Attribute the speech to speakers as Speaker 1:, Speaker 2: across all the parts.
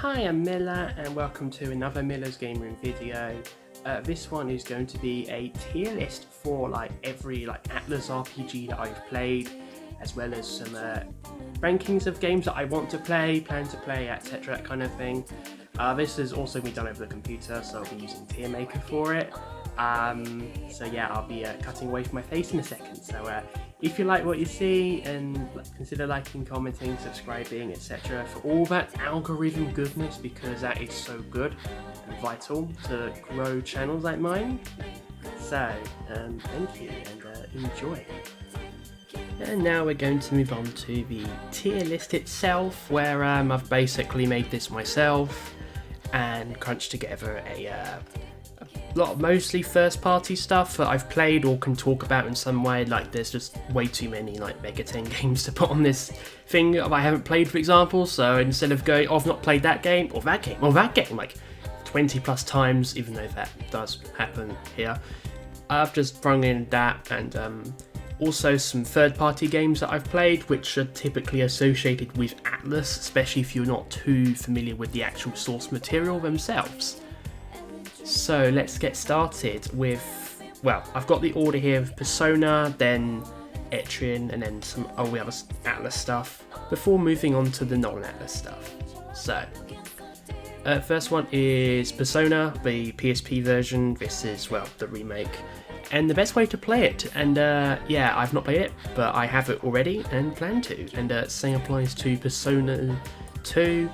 Speaker 1: Hi, I'm Milla and welcome to another Milla's Game Room video. This one is going to be a tier list for every ATLUS RPG that I've played, as well as some rankings of games that I want to play, plan to play, etc. that kind of thing. This has also been done over the computer, so I'll be using Tier Maker for it. So yeah, I'll be cutting away from my face in a second. So if you like what you see, and consider liking, commenting, subscribing, etc. for all that algorithm goodness, because that is so good and vital to grow channels like mine. So thank you and enjoy. And now we're going to move on to the tier list itself, where I've basically made this myself and crunched together a lot of mostly first party stuff that I've played or can talk about in some way. There's just way too many Mega 10 games to put on this thing that I haven't played, for example. So instead of going, I've not played that game or that game 20 plus times, even though that does happen here, I've just thrown in that and also some third-party games that I've played, which are typically associated with ATLUS, especially if you're not too familiar with the actual source material themselves. So let's get started with, I've got the order here of Persona, then Etrian, and then some other ATLUS stuff, before moving on to the non-ATLUS stuff. So, first one is Persona, the PSP version. This is, the remake. And the best way to play it, and I've not played it, but I have it already and plan to, and same applies to Persona 2.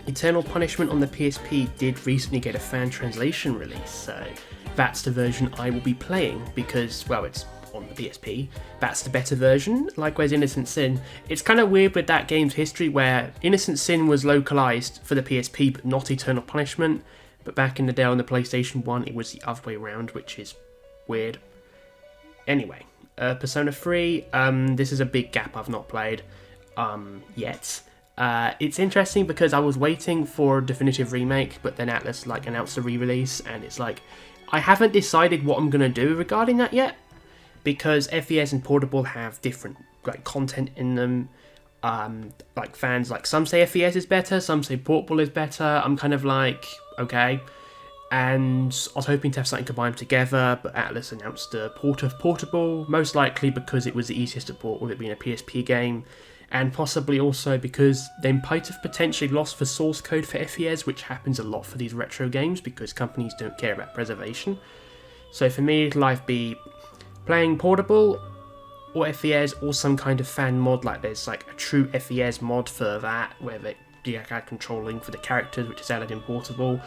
Speaker 1: Eternal Punishment on the PSP did recently get a fan translation release, so that's the version I will be playing because, it's on the PSP. That's the better version. Likewise, Innocent Sin. It's kind of weird with that game's history where Innocent Sin was localised for the PSP but not Eternal Punishment. But back in the day on the PlayStation 1, it was the other way around, which is weird. Anyway, Persona 3, this is a big gap I've not played yet. It's interesting because I was waiting for a definitive remake, but then ATLUS announced a re-release, and it's I haven't decided what I'm going to do regarding that yet, because FES and Portable have different content in them. Fans, some say FES is better, some say Portable is better. I'm kind of okay. And I was hoping to have something combined together, but ATLUS announced a port of Portable, most likely because it was the easiest to port with it being a PSP game, and possibly also because they might have potentially lost the source code for FES, which happens a lot for these retro games because companies don't care about preservation. So for me, it'll either be playing Portable or FES, or some kind of fan mod, there's a true FES mod for that, where you add controlling for the characters, which is added in Portable.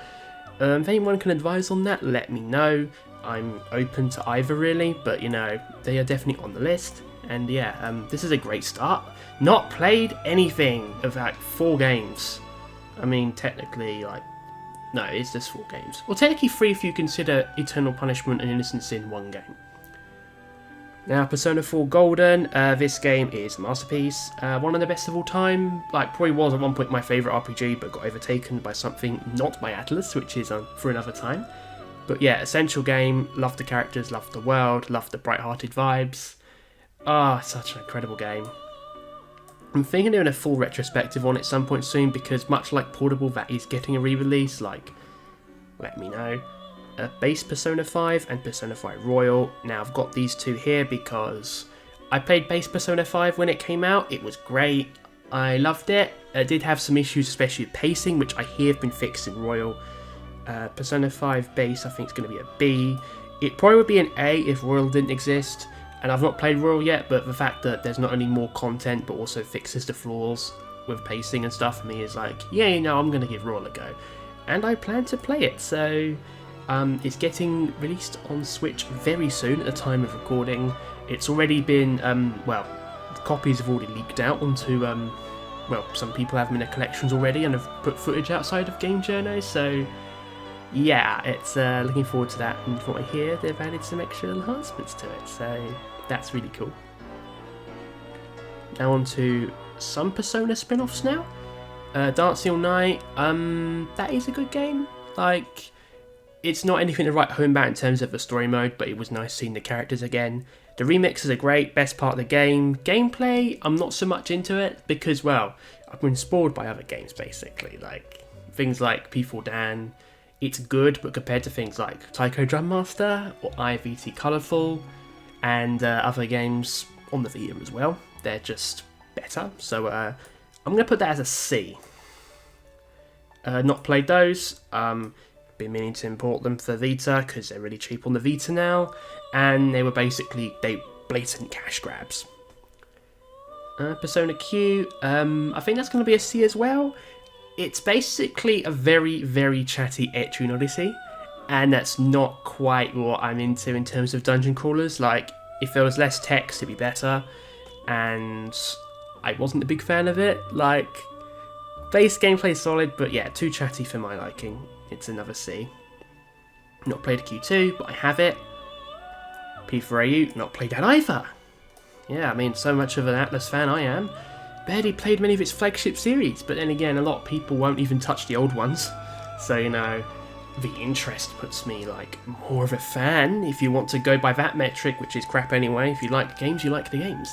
Speaker 1: If anyone can advise on that, let me know. I'm open to either really, but they are definitely on the list. And this is a great start. Not played anything of 4 games. I mean, technically, no, it's just 4 games. Well, technically 3 if you consider Eternal Punishment and Innocent Sin 1 game. Now, Persona 4 Golden, this game is a masterpiece, one of the best of all time, probably was at one point my favourite RPG, but got overtaken by something not by ATLUS, which is for another time. But yeah, essential game, love the characters, love the world, love the bright-hearted vibes. Such an incredible game. I'm thinking of doing a full retrospective on it some point soon, because much like Portable, that is getting a re-release, let me know. Base Persona 5 and Persona 5 Royal. Now I've got these two here because I played Base Persona 5 when it came out. It was great. I loved it. It did have some issues, especially with pacing, which I hear have been fixed in Royal. Persona 5 Base, I think it's going to be a B. It probably would be an A if Royal didn't exist. And I've not played Royal yet, but the fact that there's not only more content but also fixes the flaws with pacing and stuff for me is I'm going to give Royal a go. And I plan to play it, so it's getting released on Switch very soon at the time of recording. It's already been, copies have already leaked out onto, some people have them in their collections already and have put footage outside of Game Journo, so yeah, it's looking forward to that. And from what I hear, they've added some extra enhancements to it, so that's really cool. Now on to some Persona spin-offs now. Dancing All Night, that is a good game. It's not anything to write home about in terms of the story mode, but it was nice seeing the characters again. The remixes are great, best part of the game. Gameplay, I'm not so much into it because, well, I've been spoiled by other games basically. Like things like P4 Dan, it's good, but compared to things like Taiko Drum Master or IVT Colorful and other games on the Vita as well, they're just better. So I'm going to put that as a C. Not played those. Been meaning to import them for the Vita because they're really cheap on the Vita now, and they were basically blatant cash grabs. Persona Q, I think that's going to be a C as well. It's basically a very, very chatty Etrian Odyssey, and that's not quite what I'm into in terms of dungeon crawlers. Like, if there was less text, it'd be better, and I wasn't a big fan of it. Like, base gameplay is solid, but yeah, too chatty for my liking. It's another C. Not played Q2, but I have it. P4AU, not played that either. Yeah, I mean, so much of an Atlus fan I am. Barely played many of its flagship series, but then again, a lot of people won't even touch the old ones. So, you know, the interest puts me, like, more of a fan, if you want to go by that metric, which is crap anyway. If you like the games, you like the games.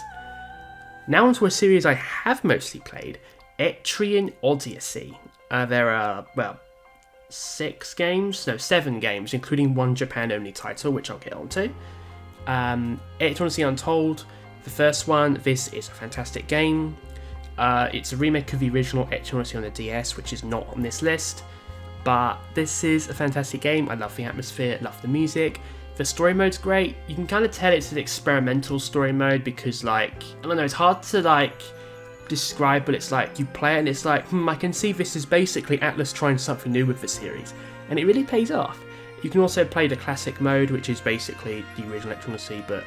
Speaker 1: Now onto a series I have mostly played, Etrian Odyssey. There are, well, 7 games, including one Japan-only title, which I'll get onto. Etrian Odyssey Untold, the first one. This is a fantastic game. It's a remake of the original Etrian Odyssey on the DS, which is not on this list, but this is a fantastic game. I love the atmosphere, love the music. The story mode's great. You can kind of tell it's an experimental story mode because, like, I don't know, it's hard to, like, describe, but it's like you play it and it's like, I can see this is basically Atlus trying something new with the series, and it really pays off. You can also play the classic mode, which is basically the original Etrian Odyssey but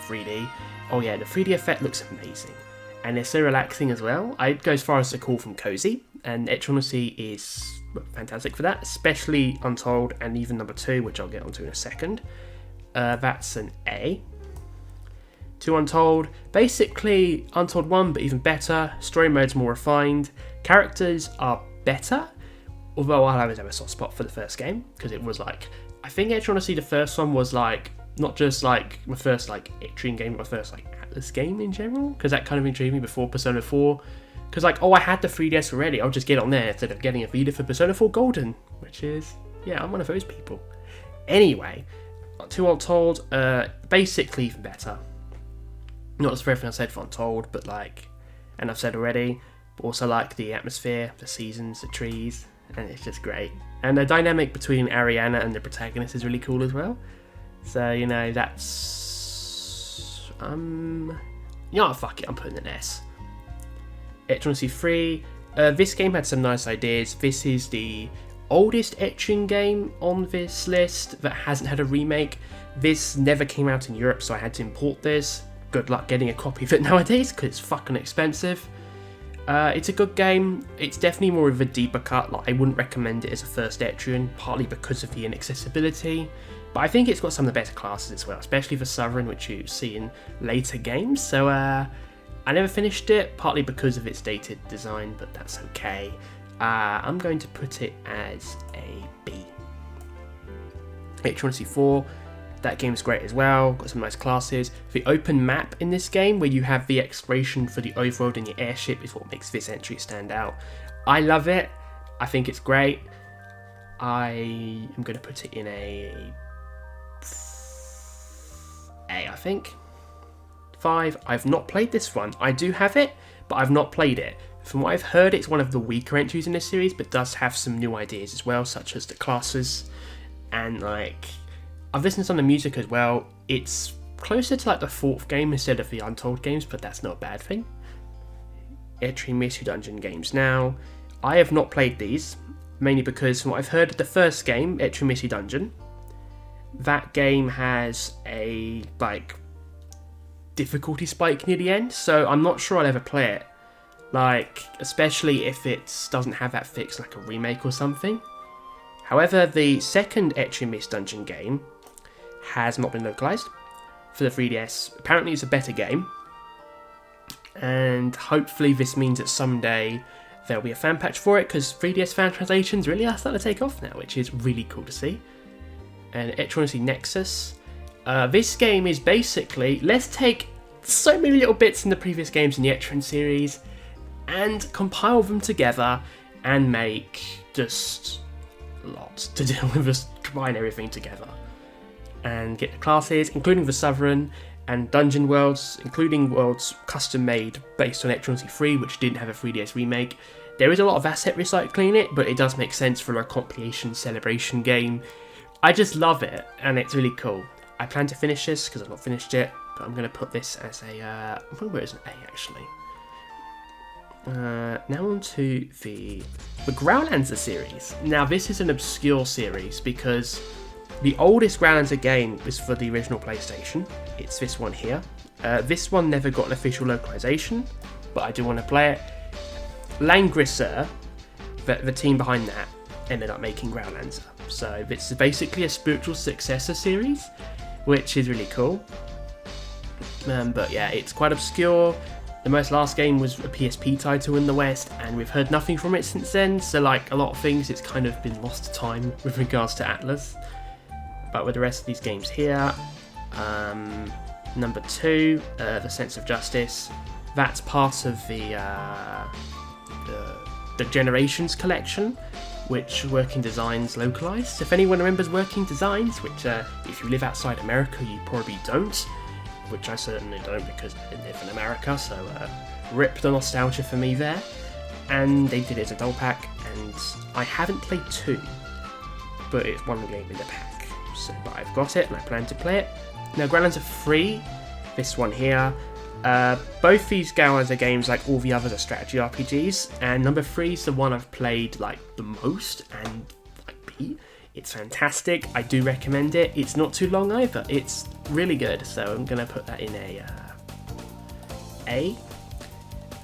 Speaker 1: 3D. Oh yeah, the 3D effect looks amazing, and it's so relaxing as well. I'd go as far as to call them cozy, and Etrian Odyssey is fantastic for that, especially Untold and even number 2, which I'll get onto in a second. That's an A. To Untold, basically Untold 1, but even better. Story mode's more refined. Characters are better, although I'll always have a soft spot for the first game, because it was like, I think Etrian Odyssey, the first one, was like, not just like my first like Etrian game, but my first like Atlus game in general, because that kind of intrigued me before Persona 4. Because like, oh, I had the 3DS already, I'll just get on there instead of getting a Vita for Persona 4 Golden, which is, yeah, I'm one of those people. Anyway, to Untold, basically even better. Not as for everything I said for Untold, but like, and I've said already, but also like the atmosphere, the seasons, the trees, and it's just great. And the dynamic between Ariana and the protagonist is really cool as well. So, you know, that's, you know, fuck it, I'm putting an S. Etrian Odyssey 3, this game had some nice ideas. This is the oldest Etrian game on this list that hasn't had a remake. This never came out in Europe, so I had to import this. Good luck getting a copy of it nowadays, because it's fucking expensive. It's a good game. It's definitely more of a deeper cut. Like, I wouldn't recommend it as a first Etrian, partly because of the inaccessibility. But I think it's got some of the better classes as well, especially for Sovereign, which you see in later games. So I never finished it, partly because of its dated design, but that's okay. I'm going to put it as a B. Etrian Odyssey 4. That game's great as well, got some nice classes. The open map in this game, where you have the exploration for the overworld in your airship, is what makes this entry stand out. I love it. I think it's great. I am going to put it in a I think. 5. I've not played this one. I do have it, but I've not played it. From what I've heard, it's one of the weaker entries in this series, but does have some new ideas as well, such as the classes, and like, I've listened to some of the music as well. It's closer to like the 4th game instead of the Untold games, but that's not a bad thing. Etrian Mystery Dungeon games now. I have not played these, mainly because from what I've heard, the first game, Etrian Mystery Dungeon, that game has a like difficulty spike near the end, so I'm not sure I'll ever play it. Like, especially if it doesn't have that fix like a remake or something. However, the second Etrian Mystery Dungeon game has not been localised for the 3DS. Apparently it's a better game, and hopefully this means that someday there'll be a fan patch for it, because 3DS fan translations really are starting to take off now, which is really cool to see. And Etrian Odyssey Nexus, This game is basically, let's take so many little bits in the previous games in the Etron series and compile them together and make just lots to deal with, us combine everything together and get the classes, including the Sovereign, and dungeon worlds, including worlds custom made based on Etron 3, which didn't have a 3DS remake. There is a lot of asset recycling in it, but it does make sense for a compilation celebration game. I just love it, and it's really cool. I plan to finish this because I've not finished it, but I'm going to put this as a, I'm going to put it as an A actually. Now on to the Growlancer series. Now this is an obscure series because the oldest Growlancer game was for the original PlayStation. It's this one here. This one never got an official localization, but I do want to play it. Langrisser, the team behind that, ended up making Growlancer. So it's basically a spiritual successor series, which is really cool. But yeah, it's quite obscure. The most last game was a PSP title in the West, and we've heard nothing from it since then, so like a lot of things, it's kind of been lost to time with regards to Atlus. But with the rest of these games here, number 2, The Sense of Justice, that's part of the Generations collection, which Working Designs localized. If anyone remembers Working Designs, which if you live outside America you probably don't, which I certainly don't because I live in America, so rip the nostalgia for me there. And they did it as a doll pack, and I haven't played 2, but it's one game in the pack. So, but I've got it and I plan to play it. Now Growlancer 3, this one here, both these Growlancer games, like all the others, are strategy RPGs, and number 3 is the one I've played like the most and like beat. It's fantastic. I do recommend it. It's not too long either. It's really good. So I'm gonna put that in A.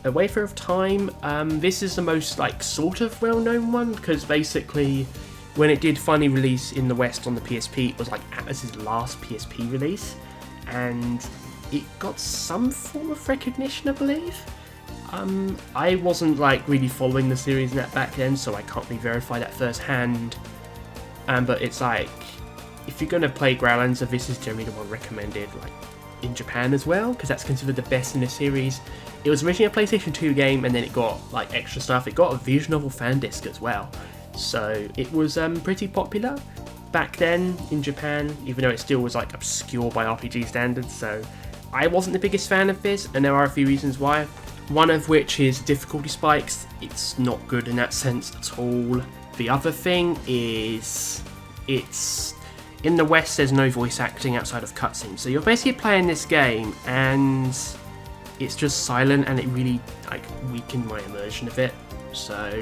Speaker 1: A Wafer of Time. This is the most like sort of well-known one because basically, when it did finally release in the West on the PSP, it was like Atlus's last PSP release, and it got some form of recognition, I believe. I wasn't like really following the series net back then, so I can't really verify that firsthand. But it's like, if you're going to play Growlancer, this is generally the one recommended like in Japan as well, because that's considered the best in the series. It was originally a PlayStation 2 game, and then it got like extra stuff. It got a visual novel fan disc as well, so it was pretty popular back then in Japan, even though it still was like obscure by RPG standards. So I wasn't the biggest fan of this, and there are a few reasons why. One of which is difficulty spikes. It's not good in that sense at all. The other thing is, it's in the West there's no voice acting outside of cutscenes, so you're basically playing this game and it's just silent, and it really like weakened my immersion of it. So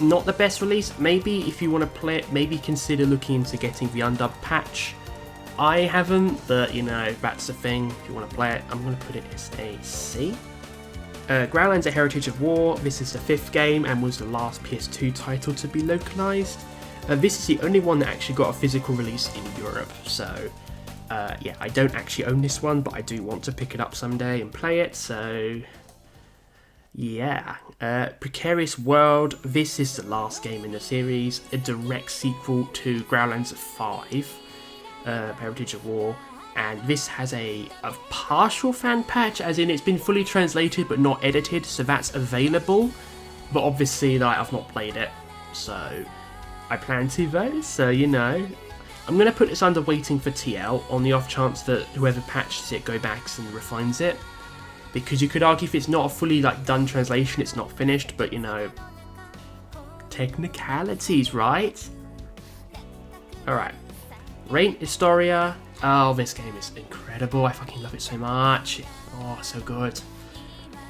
Speaker 1: not the best release. Maybe if you want to play it, maybe consider looking into getting the undubbed patch. I haven't, but you know, that's the thing. If you want to play it, I'm going to put it as a C. Growlancer Heritage of War. This is the 5th game and was the last PS2 title to be localized. This is the only one that actually got a physical release in Europe, so yeah, I don't actually own this one, but I do want to pick it up someday and play it, so yeah. Precarious World. This is the last game in the series, a direct sequel to Growlancer 5, Heritage of War. And this has a partial fan patch, as in it's been fully translated but not edited, so that's available. But obviously, like, I've not played it, so I plan to though, so you know. I'm going to put this under waiting for TL, on the off chance that whoever patches it go back and refines it. Because you could argue if it's not a fully like done translation, it's not finished, but you know, technicalities, right? Alright. Reign Historia. Oh, this game is incredible. I fucking love it so much. Oh, so good.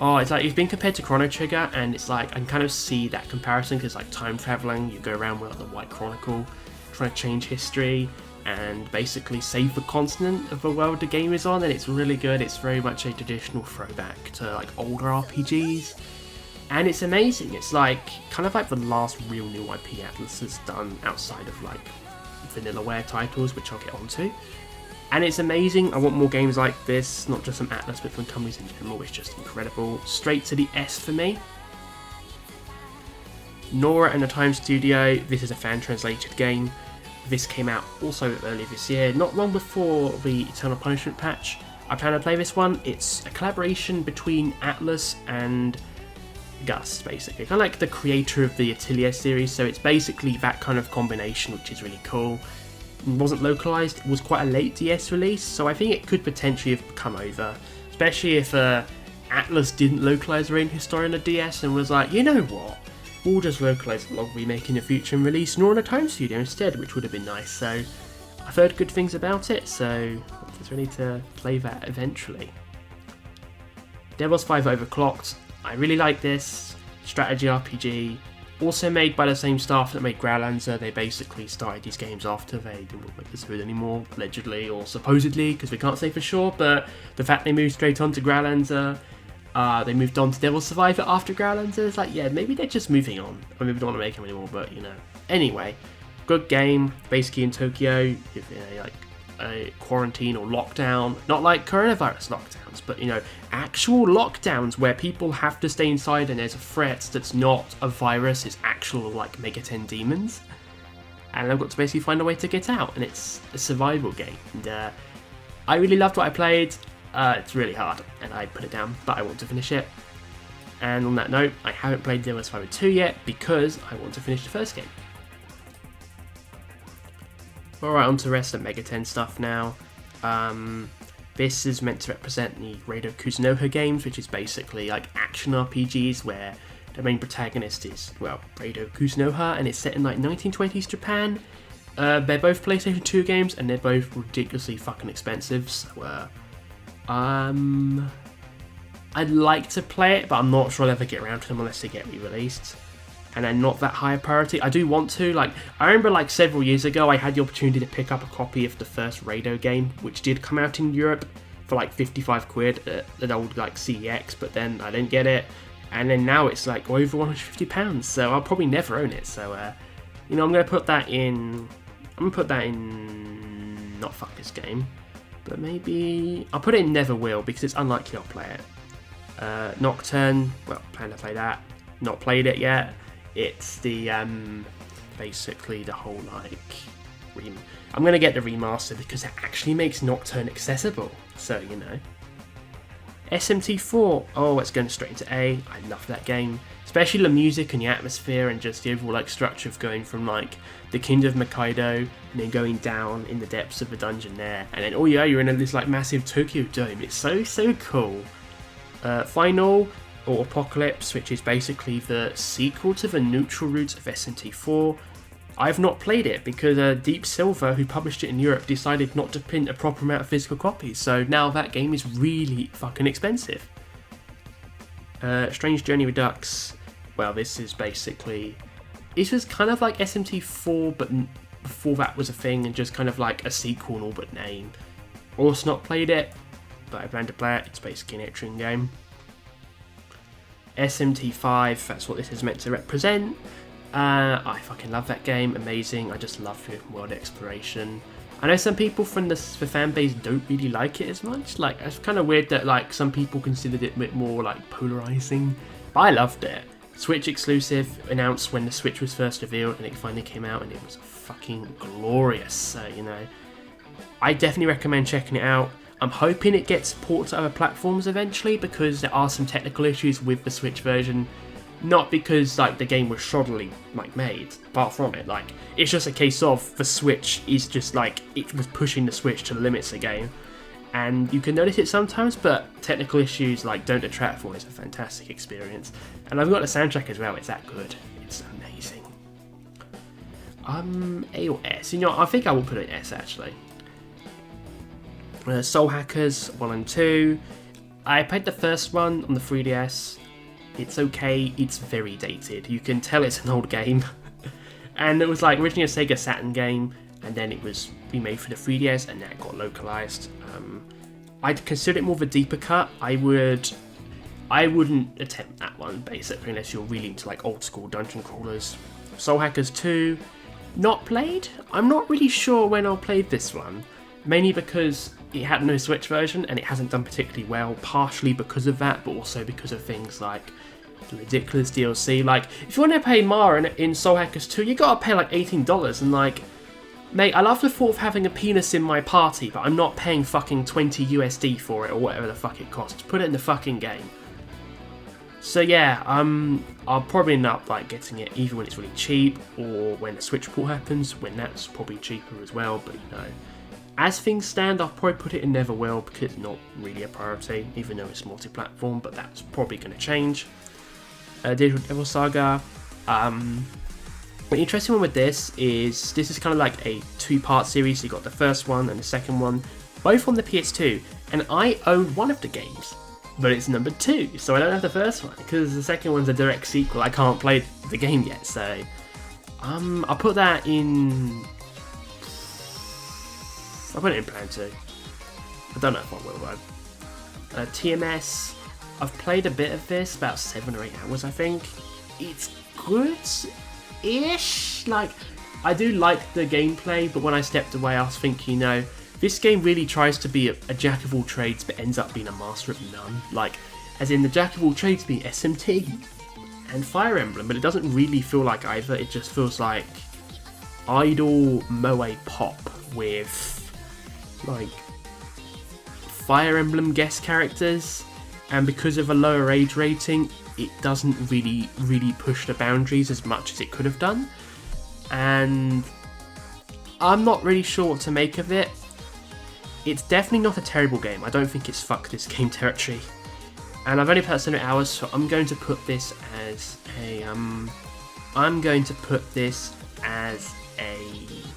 Speaker 1: Oh, it's like, it's been compared to Chrono Trigger, and it's like, I can kind of see that comparison, because like time traveling, you go around with like, the White Chronicle, trying to change history, and basically save the continent of the world the game is on, and it's really good. It's very much a traditional throwback to like older RPGs, and it's amazing. It's like, kind of like the last real new IP Atlus has done outside of like vanillaware titles, which I'll get onto. And it's amazing. I want more games like this, not just from Atlus, but from companies in general. It's just incredible. Straight to the S for me. Nora and the Time Studio. This is a fan-translated game. This came out also earlier this year, not long before the Eternal Punishment patch. I plan to play this one. It's a collaboration between ATLUS and Gus, basically. Kind of like the creator of the ATLUS series, so it's basically that kind of combination, which is really cool. It wasn't localized, it was quite a late DS release, so I think it could potentially have come over, especially if ATLUS didn't localize their own history on the DS and was like, you know what? We'll just localise the log remake in the future and release Nor on a Time Studio instead, which would have been nice. So I've heard good things about it, so I'm just ready to play that eventually. Devil's 5 Overclocked. I really like this strategy RPG. Also made by the same staff that made Growlancer. They basically started these games after they didn't make this good anymore, allegedly or supposedly, because we can't say for sure. But the fact they moved straight on to Growlancer. They moved on to Devil Survivor after Growlancer. It's like, yeah, maybe they're just moving on. Or maybe they don't want to make them anymore, but you know. Anyway, good game. Basically in Tokyo, if like a quarantine or lockdown. Not like coronavirus lockdowns, but you know, actual lockdowns where people have to stay inside and there's a threat that's not a virus, it's actual like Megaten demons. And I've got to basically find a way to get out, and it's a survival game. And I really loved what I played. It's really hard, and I put it down, but I want to finish it. And on that note, I haven't played Devil's 5 2 yet because I want to finish the first game. Alright, on to the rest of Megaten stuff now. This is meant to represent the Rado Kuzunoha games, which is basically like action RPGs where the main protagonist is, well, Rado Kuzunoha, and it's set in like 1920s Japan. They're both PlayStation 2 games, and they're both ridiculously fucking expensive, so I'd like to play it, but I'm not sure I'll ever get around to them unless they get re-released. And they're not that high a priority. I do want to, like, I remember like several years ago I had the opportunity to pick up a copy of the first Rado game, which did come out in Europe for like 55 quid at an old like CEX, but then I didn't get it. And then now it's like over £150, so I'll probably never own it. So, you know, I'm going to put that in, not fuck this game. But maybe I'll put it in Never Will because it's unlikely I'll play it. Nocturne, well, plan to play that. Not played it yet. It's the basically the whole like I'm gonna get the remaster because it actually makes Nocturne accessible. So you know. SMT4. Oh, it's going straight into A. I love that game, especially the music and the atmosphere and just the overall like structure of going from like the Kingdom of Hokkaido and then going down in the depths of the dungeon there, and then oh yeah, you're in this like massive Tokyo dome. It's so cool. Final or Apocalypse, which is basically the sequel to the neutral route of SMT4. I've not played it because Deep Silver, who published it in Europe, decided not to print a proper amount of physical copies, so now that game is really fucking expensive. Strange Journey Redux, well, this was kind of like SMT4, but before that was a thing, and just kind of like a sequel in all but name. Also not played it, but I plan to play it. It's basically an action game. SMT5, that's what this is meant to represent. I fucking love that game, amazing. I just love the world exploration. I know some people from the fan base don't really like it as much. Like, it's kind of weird that like some people considered it a bit more like polarizing, but I loved it. Switch exclusive, announced when the Switch was first revealed, and it finally came out, and it was fucking glorious. So you know, I definitely recommend checking it out. I'm hoping it gets ported to other platforms eventually because there are some technical issues with the Switch version. Not because like the game was shoddily like made, apart from it, like it's just a case of the Switch is just like it was pushing the Switch to the limits of the game, and you can notice it sometimes, but technical issues like don't detract from it. It's a fantastic experience, and I've got the soundtrack as well. It's that good. It's amazing. A or S? You know, I think I will put an S actually. Soul Hackers 1 and 2. I played the first one on the 3DS. It's okay, it's very dated. You can tell it's an old game. And it was like originally a Sega Saturn game, and then it was remade for the 3DS, and then it got localized. I'd consider it more of a deeper cut. I wouldn't attempt that one, basically, unless you're really into like old school dungeon crawlers. Soul Hackers 2, not played. I'm not really sure when I'll play this one. Mainly because it had no Switch version and it hasn't done particularly well, partially because of that, but also because of things like the ridiculous DLC. Like, if you want to pay Mara in Soul Hackers 2, you gotta pay like $18, and like, Mate, I love the thought of having a penis in my party, but I'm not paying fucking 20 USD for it or whatever the fuck it costs. Put it in the fucking game. So yeah, I'll probably end up like getting it either when it's really cheap or when the Switch port happens, when that's probably cheaper as well, but you know. As things stand, I'll probably put it in Neverwell because it's not really a priority, even though it's multi-platform, but that's probably going to change. Digital Devil Saga. The interesting one with this is kind of like a two-part series. So you got the first one and the second one, both on the PS2, and I own one of the games, but it's number 2, so I don't have the first one because the second one's a direct sequel. I can't play the game yet, so I'll put that in. I'll put it in plan 2. I don't know if I will though. TMS. I've played a bit of this, about 7 or 8 hours, I think. It's good-ish. Like, I do like the gameplay, but when I stepped away, I was thinking, you know, this game really tries to be a jack of all trades, but ends up being a master of none. Like, as in the jack of all trades being SMT and Fire Emblem, but it doesn't really feel like either. It just feels like idle moe pop with like Fire Emblem guest characters. And because of a lower age rating, it doesn't really push the boundaries as much as it could have done. And I'm not really sure what to make of it. It's definitely not a terrible game. I don't think it's fuck this game territory. And I've only played 7 hours, so I'm going to put this as a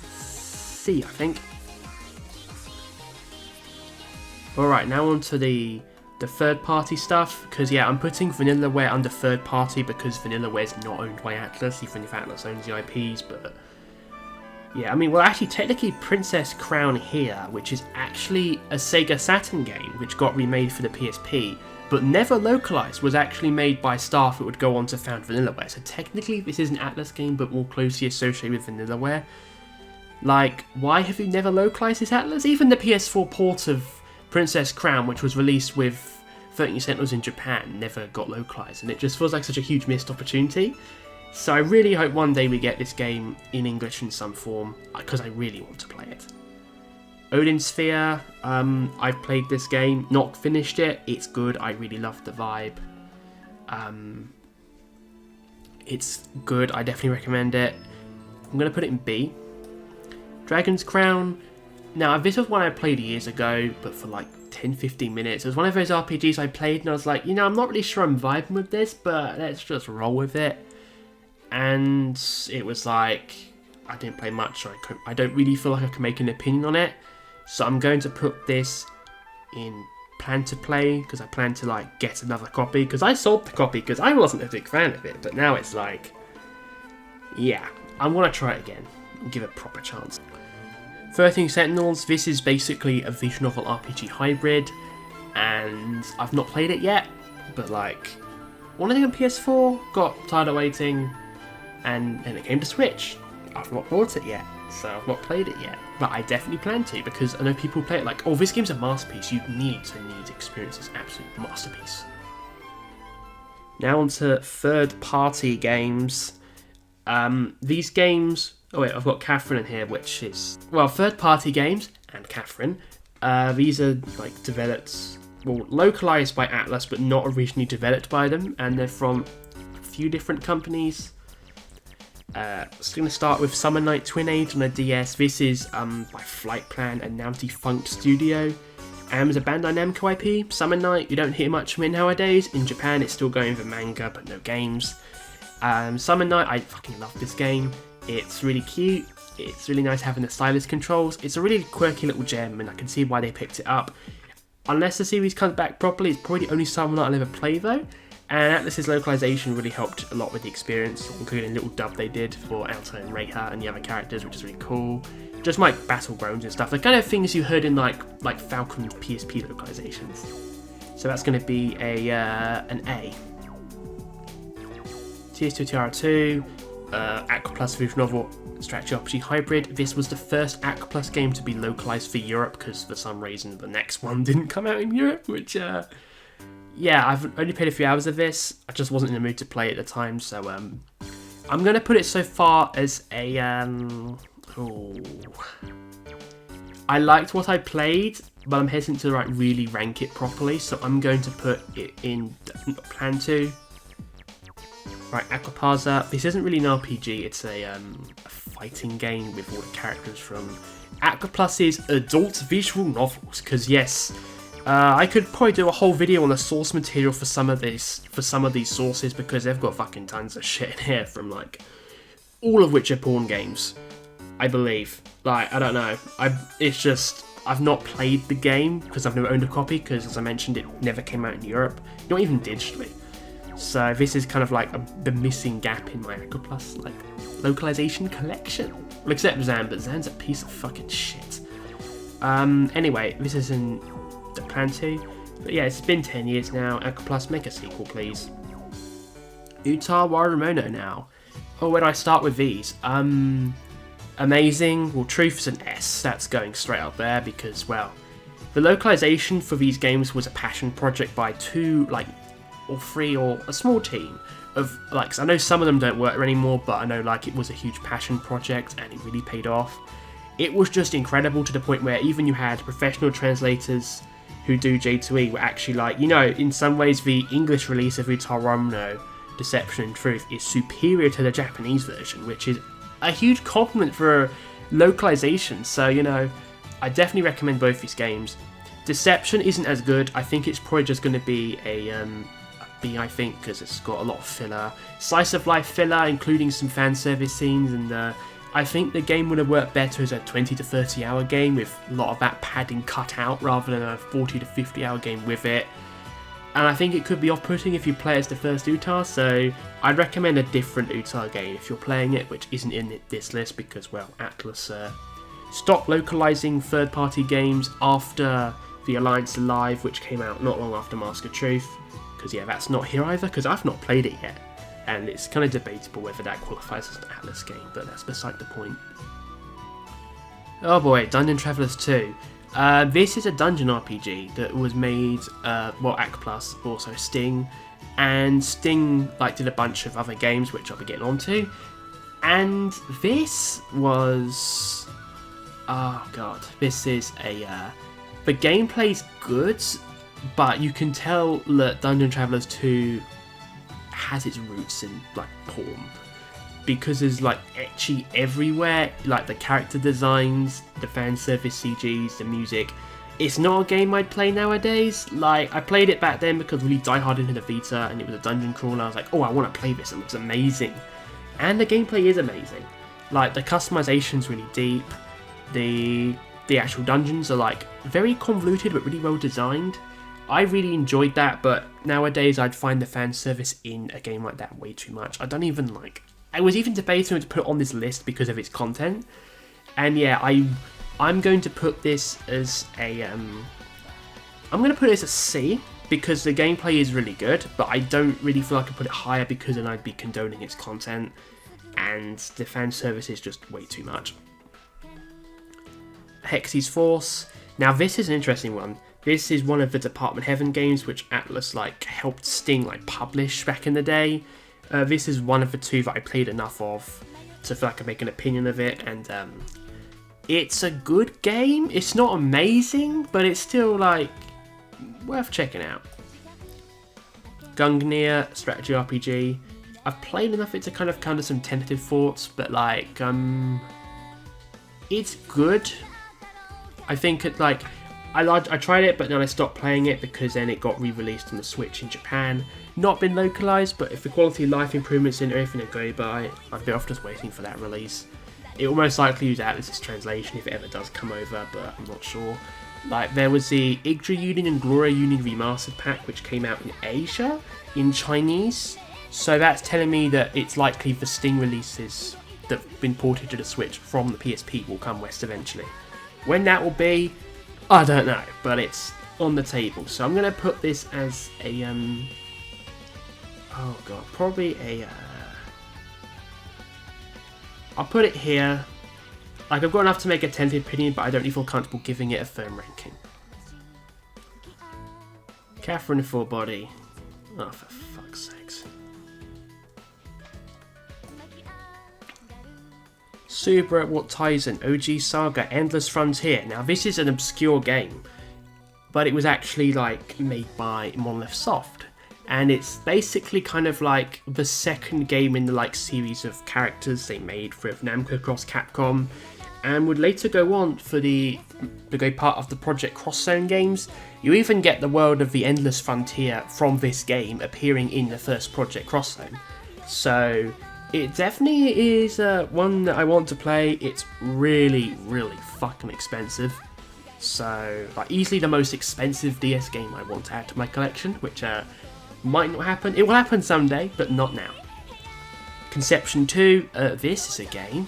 Speaker 1: C, I think. Alright, now on to the third party stuff, because yeah, I'm putting Vanillaware under third party because Vanillaware is not owned by Atlus, even if Atlus owns the IPs, but yeah, I mean, well actually technically Princess Crown here, which is actually a Sega Saturn game, which got remade for the PSP, but never localized, was actually made by staff that would go on to found Vanillaware, so technically this is an Atlus game, but more closely associated with Vanillaware. Like, why have you never localized this, Atlus? Even the PS4 port of Princess Crown, which was released with 13 Sentinels in Japan, never got localized, and it just feels like such a huge missed opportunity. So I really hope one day we get this game in English in some form, because I really want to play it. Odin Sphere, I've played this game, not finished it, it's good, I really love the vibe. It's good, I definitely recommend it. I'm going to put it in B. Dragon's Crown. Now, this was one I played years ago, but for like 10-15 minutes. It was one of those RPGs I played, and I was like, you know, I'm not really sure I'm vibing with this, but let's just roll with it. And it was like, I didn't play much, so I don't really feel like I can make an opinion on it. So I'm going to put this in plan to play, because I plan to like get another copy, because I sold the copy because I wasn't a big fan of it, but now it's like, yeah, I'm going to try it again and give it a proper chance. 13 Sentinels, this is basically a visual novel RPG hybrid, and I've not played it yet, but like, wanted it on PS4, got tired of waiting, and then it came to Switch. I've not bought it yet, so I've not played it yet, but I definitely plan to, because I know people play it like, oh, this game's a masterpiece, you need to experience this absolute masterpiece. Now on to third party games. These games, oh wait, I've got Catherine in here, which is, well, third-party games, and Catherine. These are, like, developed, well, localized by Atlus, but not originally developed by them, and they're from a few different companies. Just going to start with Summer Night Twin Age on a DS. This is by Flight Plan and now defunct studio. It's a Bandai Namco IP. Summer Night, you don't hear much from it nowadays. In Japan, it's still going for manga, but no games. Summer Night, I fucking love this game. It's really cute, it's really nice having the stylus controls, it's a really quirky little gem, and I can see why they picked it up. Unless the series comes back properly, it's probably the only Summer Night I'll ever play though, and Atlus's localization really helped a lot with the experience, including a little dub they did for Alta and Reha and the other characters, which is really cool. Just like battle groans and stuff, the kind of things you heard in like Falcon's PSP localizations. So that's going to be an A. TS2 TR2, ATLUS visual novel strategy RPG hybrid. This was the first ATLUS game to be localized for Europe, because for some reason the next one didn't come out in Europe, which yeah, I've only played a few hours of this. I just wasn't in the mood to play at the time, so I'm gonna put it so far as a Oh, I liked what I played, but I'm hesitant to like really rank it properly, so I'm going to put it in plan 2. Right, Aquaparza. This isn't really an RPG, it's a fighting game with all the characters from ATLUS's adult visual novels. Because yes, I could probably do a whole video on the source material for some of these sources, because they've got fucking tons of shit in here from like all of which are porn games, I believe. Like, I don't know. I've not played the game because I've never owned a copy, because as I mentioned, it never came out in Europe, not even digitally. So this is kind of like the missing gap in my ATLUS like localization collection. Well, except Zan, but Zan's a piece of fucking shit. Anyway, this is in the plan 2. But yeah, it's been 10 years now. ATLUS, make a sequel, please. Uta Waramono now. Oh, where do I start with these? Amazing. Well, Truth is an S. That's going straight up there because, well, the localization for these games was a passion project by 2, like, or 3, or a small team of, like, 'cause I know some of them don't work anymore, but I know, like, it was a huge passion project and it really paid off. It was just incredible to the point where even you had professional translators who do J2E were actually like, you know, in some ways the English release of Uta Waramono, Deception and Truth, is superior to the Japanese version, which is a huge compliment for localization. So, you know, I definitely recommend both these games. Deception isn't as good. I think it's probably just going to be a B, I think, because it's got a lot of filler. Slice of life filler, including some fan service scenes, and I think the game would have worked better as a 20 to 30 hour game with a lot of that padding cut out rather than a 40 to 50 hour game with it. And I think it could be off-putting if you play as the first Uta, so I'd recommend a different Uta game if you're playing it, which isn't in this list because, well, ATLUS stopped localizing third-party games after the Alliance Alive, which came out not long after Mask of Truth. Because, yeah, that's not here either, because I've not played it yet. And it's kind of debatable whether that qualifies as an ATLUS game, but that's beside the point. Oh boy, Dungeon Travelers 2. This is a dungeon RPG that was made, well, ATLUS, but also Sting. And Sting, like, did a bunch of other games, which I'll be getting onto. And this was... oh god, this is a... the gameplay's good, but you can tell that Dungeon Travelers 2 has its roots in, like, porn. Because there's, like, ecchi everywhere, like the character designs, the fan service CGs, the music. It's not a game I'd play nowadays. Like, I played it back then because I really diehard into the Vita, and it was a dungeon crawler. I was like, oh, I want to play this, it looks amazing. And the gameplay is amazing. Like, the customization's really deep. The actual dungeons are, like, very convoluted but really well designed. I really enjoyed that, but nowadays I'd find the fan service in a game like that way too much. I was even debating to put it on this list because of its content. And yeah, I'm going to put this as a C, because the gameplay is really good, but I don't really feel like I put it higher because then I'd be condoning its content, and the fan service is just way too much. Hexy's Force. Now this is an interesting one. This is one of the Department Heaven games which ATLUS like helped Sting like publish back in the day. This is one of the 2 that I played enough of to feel like I can make an opinion of it, and it's a good game. It's not amazing, but it's still like worth checking out. Gungnir strategy RPG. I've played enough of it to kind of counter some tentative thoughts, but like it's good. I think it like I tried it, but then I stopped playing it because then it got re-released on the Switch in Japan. Not been localized, but if the quality of life improvements in everything that go by, I'd be off just waiting for that release. It will most likely use ATLUS' translation if it ever does come over, but I'm not sure. Like, there was the Yggdra Union and Gloria Union Remastered pack, which came out in Asia, in Chinese. So that's telling me that it's likely the Sting releases that have been ported to the Switch from the PSP will come west eventually. When that will be, I don't know, but it's on the table. So I'm going to put this as a, oh god, probably a, I'll put it here. Like, I've got enough to make a tentative opinion, but I don't really feel comfortable giving it a firm ranking. Catherine Full Body. Oh, for fuck's sakes. Super What Tyson OG Saga Endless Frontier. Now this is an obscure game, but it was actually like made by Monolith Soft, and it's basically kind of like the second game in the like series of characters they made for Namco Cross Capcom, and would later go on for the go part of the Project Cross Zone games. You even get the world of the Endless Frontier from this game appearing in the first Project Cross Zone. So it definitely is one that I want to play. It's really, really fucking expensive. So, like, easily the most expensive DS game I want to add to my collection, which might not happen. It will happen someday, but not now. Conception 2, this is a game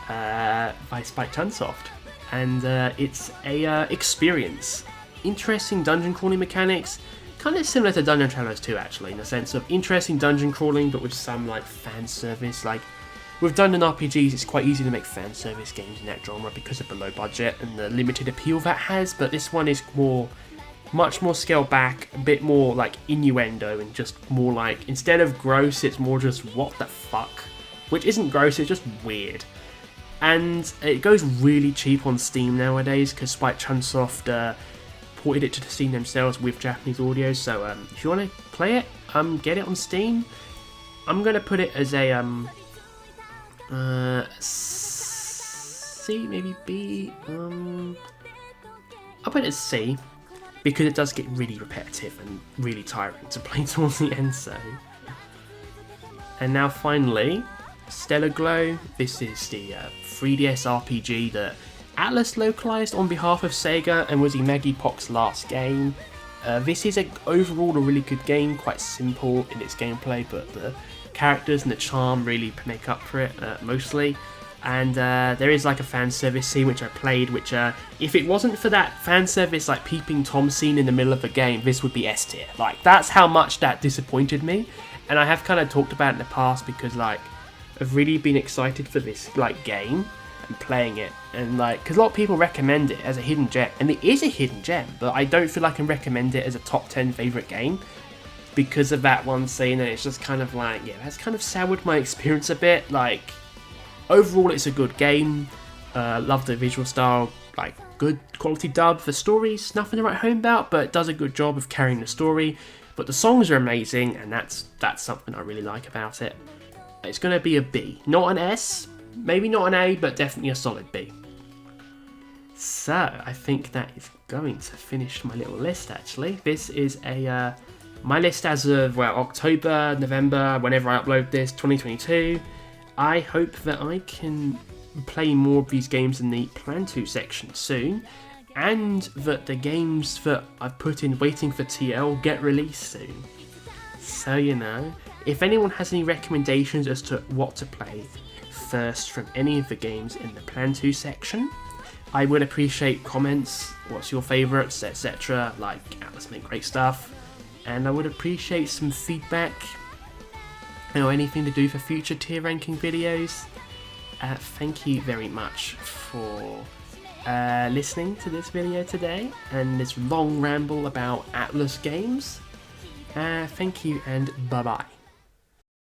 Speaker 1: by Spike Chunsoft, and it's a experience. Interesting dungeon crawling mechanics, kind of similar to Dungeon Travelers 2 actually, in the sense of interesting dungeon crawling, but with some like fan service. Like with dungeon RPGs, it's quite easy to make fan service games in that genre because of the low budget and the limited appeal that has. But this one is much more scaled back, a bit more like innuendo, and just more like, instead of gross, it's more just what the fuck, which isn't gross, it's just weird. And it goes really cheap on Steam nowadays because Spike Chunsoft ported it to Steam themselves with Japanese audio. So if you want to play it, get it on Steam. I'm gonna put it as a C, maybe B. I'll put it as C because it does get really repetitive and really tiring to play towards the end. So, and now finally, Stellar Glow. This is the 3DS RPG that ATLUS localised on behalf of Sega and was Imagi Poc's last game. This is overall a really good game, quite simple in its gameplay, but the characters and the charm really make up for it mostly. And there is like a fan service scene which I played, which if it wasn't for that fan service like peeping Tom scene in the middle of the game, this would be S tier. Like, that's how much that disappointed me. And I have kind of talked about it in the past because like I've really been excited for this like game and playing it, and like, because a lot of people recommend it as a hidden gem, and it is a hidden gem, but I don't feel I can recommend it as a top 10 favourite game because of that one scene, and it's just kind of like, yeah, that's kind of soured my experience a bit. Like, overall it's a good game, love the visual style, like good quality dub. The story's nothing to write home about, but it does a good job of carrying the story, but the songs are amazing, and that's something I really like about it. It's going to be a B, not an S, maybe not an A, but definitely a solid B. So, I think that is going to finish my little list actually. This is my list as of, well, October, November, whenever I upload this, 2022. I hope that I can play more of these games in the Plan To section soon, and that the games that I've put in waiting for TL get released soon. So, you know, if anyone has any recommendations as to what to play first from any of the games in the Plan To section, I would appreciate comments, what's your favourites, etc. Like, ATLUS make great stuff, and I would appreciate some feedback, or anything to do for future tier ranking videos. Thank you very much for listening to this video today, and this long ramble about ATLUS games. Thank you, and bye bye.